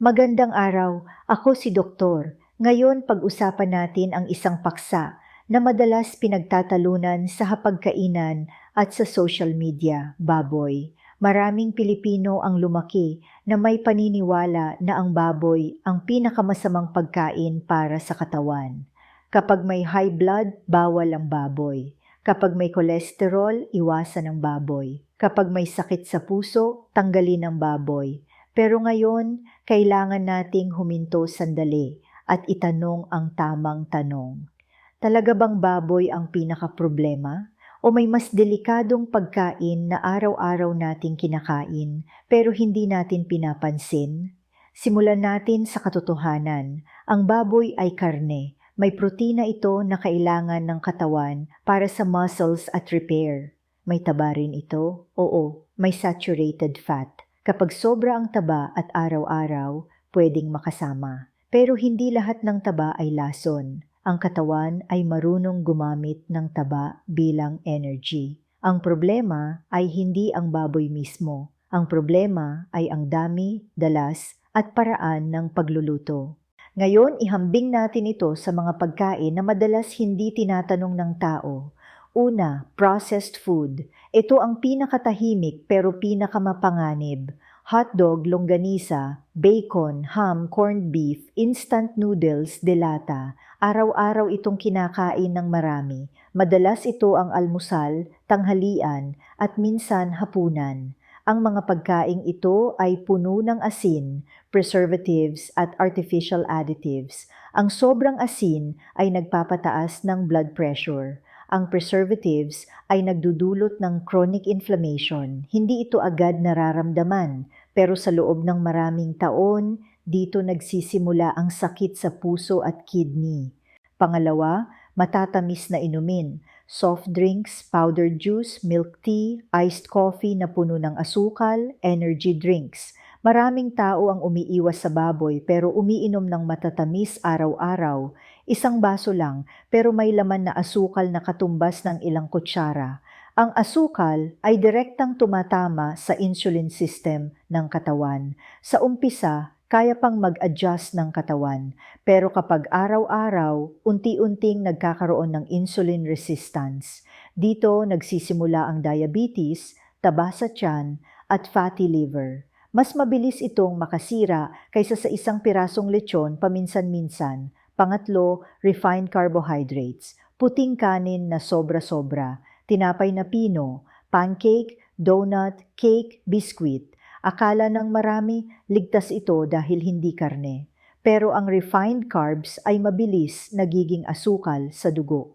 Magandang araw, ako si Doktor. Ngayon pag-usapan natin ang isang paksa na madalas pinagtatalunan sa hapagkainan at sa social media, baboy. Maraming Pilipino ang lumaki na may paniniwala na ang baboy ang pinakamasamang pagkain para sa katawan. Kapag may high blood, bawal ang baboy. Kapag may kolesterol, iwasan ang baboy. Kapag may sakit sa puso, tanggalin ang baboy. Pero ngayon, kailangan nating huminto sandali at itanong ang tamang tanong. Talaga bang baboy ang pinakaproblema? O may mas delikadong pagkain na araw-araw nating kinakain pero hindi natin pinapansin? Simulan natin sa katotohanan. Ang baboy ay karne. May protina ito na kailangan ng katawan para sa muscles at repair. May taba rin ito? Oo, may saturated fat. Kapag sobra ang taba at araw-araw, pwedeng makasama. Pero hindi lahat ng taba ay lason. Ang katawan ay marunong gumamit ng taba bilang energy. Ang problema ay hindi ang baboy mismo. Ang problema ay ang dami, dalas, at paraan ng pagluluto. Ngayon, ihambing natin ito sa mga pagkain na madalas hindi tinatanong ng tao. Una, processed food. Ito ang pinakatahimik pero pinakamapanganib. Hotdog, longganisa, bacon, ham, corned beef, instant noodles, delata. Araw-araw itong kinakain ng marami. Madalas ito ang almusal, tanghalian, at minsan hapunan. Ang mga pagkaing ito ay puno ng asin, preservatives at artificial additives. Ang sobrang asin ay nagpapataas ng blood pressure. Ang preservatives ay nagdudulot ng chronic inflammation. Hindi ito agad nararamdaman, pero sa loob ng maraming taon, dito nagsisimula ang sakit sa puso at kidney. Pangalawa, matatamis na inumin. Soft drinks, powdered juice, milk tea, iced coffee na puno ng asukal, energy drinks. Maraming tao ang umiiwas sa baboy pero umiinom ng matatamis araw-araw. Isang baso lang pero may laman na asukal na katumbas ng ilang kutsara. Ang asukal ay direktang tumatama sa insulin system ng katawan. Sa umpisa, kaya pang mag-adjust ng katawan. Pero kapag araw-araw, unti-unting nagkakaroon ng insulin resistance. Dito nagsisimula ang diabetes, taba sa tiyan, at fatty liver. Mas mabilis itong makasira kaysa sa isang pirasong lechon paminsan-minsan. Pangatlo, refined carbohydrates. Puting kanin na sobra-sobra. Tinapay na pino, pancake, donut, cake, biscuit. Akala ng marami, ligtas ito dahil hindi karne. Pero ang refined carbs ay mabilis nagiging asukal sa dugo.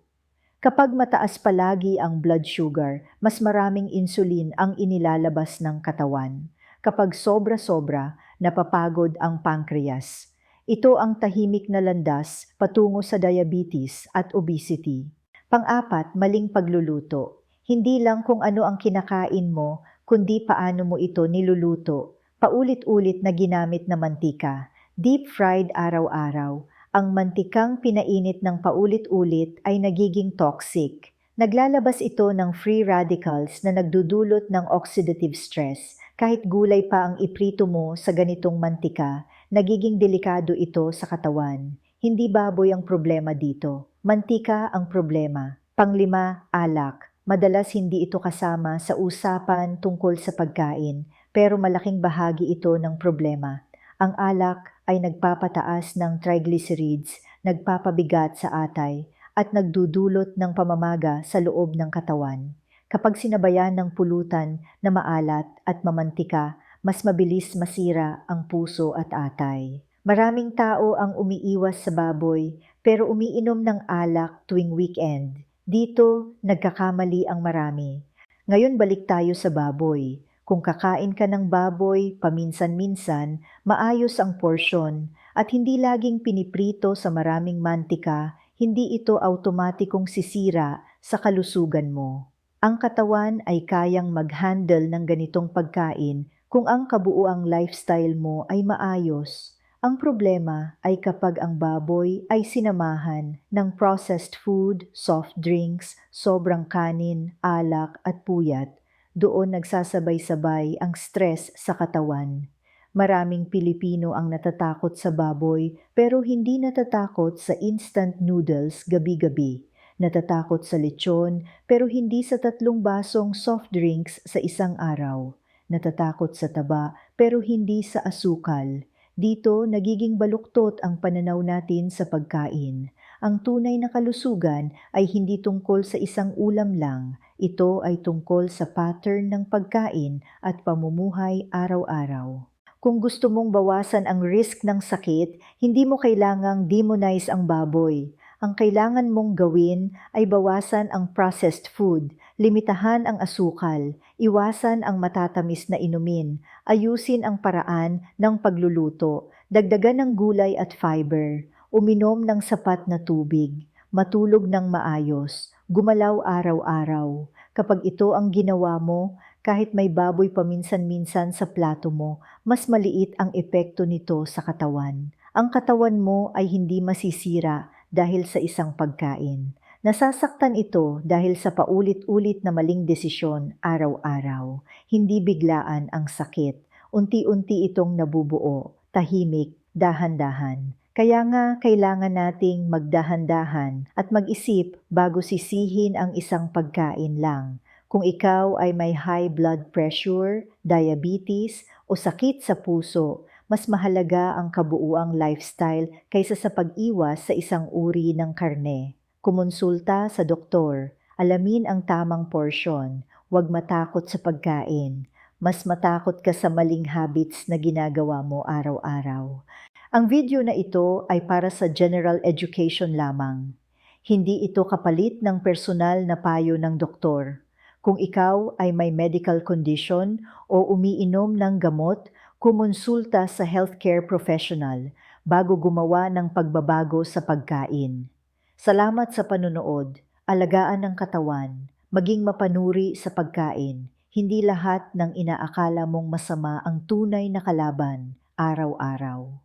Kapag mataas palagi ang blood sugar, mas maraming insulin ang inilalabas ng katawan. Kapag sobra-sobra, napapagod ang pancreas. Ito ang tahimik na landas patungo sa diabetes at obesity. Pang-apat, maling pagluluto. Hindi lang kung ano ang kinakain mo, kundi paano mo ito niluluto. Paulit-ulit na ginamit na mantika. Deep fried araw-araw. Ang mantikang pinainit ng paulit-ulit ay nagiging toxic. Naglalabas ito ng free radicals na nagdudulot ng oxidative stress. Kahit gulay pa ang iprito mo sa ganitong mantika, nagiging delikado ito sa katawan. Hindi baboy ang problema dito. Mantika ang problema. Panglima, alak. Madalas hindi ito kasama sa usapan tungkol sa pagkain, pero malaking bahagi ito ng problema. Ang alak ay nagpapataas ng triglycerides, nagpapabigat sa atay, at nagdudulot ng pamamaga sa loob ng katawan. Kapag sinabayan ng pulutan na maalat at mamantika, mas mabilis masira ang puso at atay. Maraming tao ang umiiwas sa baboy, pero umiinom ng alak tuwing weekend. Dito, nagkakamali ang marami. Ngayon balik tayo sa baboy. Kung kakain ka ng baboy paminsan-minsan, maayos ang porsyon at hindi laging piniprito sa maraming mantika, hindi ito automatikong sisira sa kalusugan mo. Ang katawan ay kayang mag-handle ng ganitong pagkain kung ang kabuuang lifestyle mo ay maayos. Ang problema ay kapag ang baboy ay sinamahan ng processed food, soft drinks, sobrang kanin, alak at puyat. Doon nagsasabay-sabay ang stress sa katawan. Maraming Pilipino ang natatakot sa baboy pero hindi natatakot sa instant noodles gabi-gabi. Natatakot sa lechon pero hindi sa 3 basong soft drinks sa isang araw. Natatakot sa taba pero hindi sa asukal. Dito nagiging baluktot ang pananaw natin sa pagkain. Ang tunay na kalusugan ay hindi tungkol sa isang ulam lang. Ito ay tungkol sa pattern ng pagkain at pamumuhay araw-araw. Kung gusto mong bawasan ang risk ng sakit, hindi mo kailangang demonize ang baboy. Ang kailangan mong gawin ay bawasan ang processed food, limitahan ang asukal, iwasan ang matatamis na inumin, ayusin ang paraan ng pagluluto, dagdagan ng gulay at fiber, uminom ng sapat na tubig, matulog ng maayos, gumalaw araw-araw. Kapag ito ang ginawa mo, kahit may baboy paminsan-minsan sa plato mo, mas maliit ang epekto nito sa katawan. Ang katawan mo ay hindi masisira dahil sa isang pagkain. Nasasaktan ito dahil sa paulit-ulit na maling desisyon araw-araw. Hindi biglaan ang sakit. Unti-unti itong nabubuo, tahimik, dahan-dahan. Kaya nga kailangan nating magdahan-dahan at mag-isip bago sisihin ang isang pagkain lang. Kung ikaw ay may high blood pressure, diabetes o sakit sa puso, mas mahalaga ang kabuuang lifestyle kaysa sa pag-iwas sa isang uri ng karne. Kumonsulta sa doktor, alamin ang tamang porsyon, huwag matakot sa pagkain. Mas matakot ka sa maling habits na ginagawa mo araw-araw. Ang video na ito ay para sa general education lamang. Hindi ito kapalit ng personal na payo ng doktor. Kung ikaw ay may medical condition o umiinom ng gamot, kumonsulta sa healthcare professional bago gumawa ng pagbabago sa pagkain. Salamat sa panunood. Alagaan ang katawan. Maging mapanuri sa pagkain. Hindi lahat ng inaakala mong masama ang tunay na kalaban araw-araw.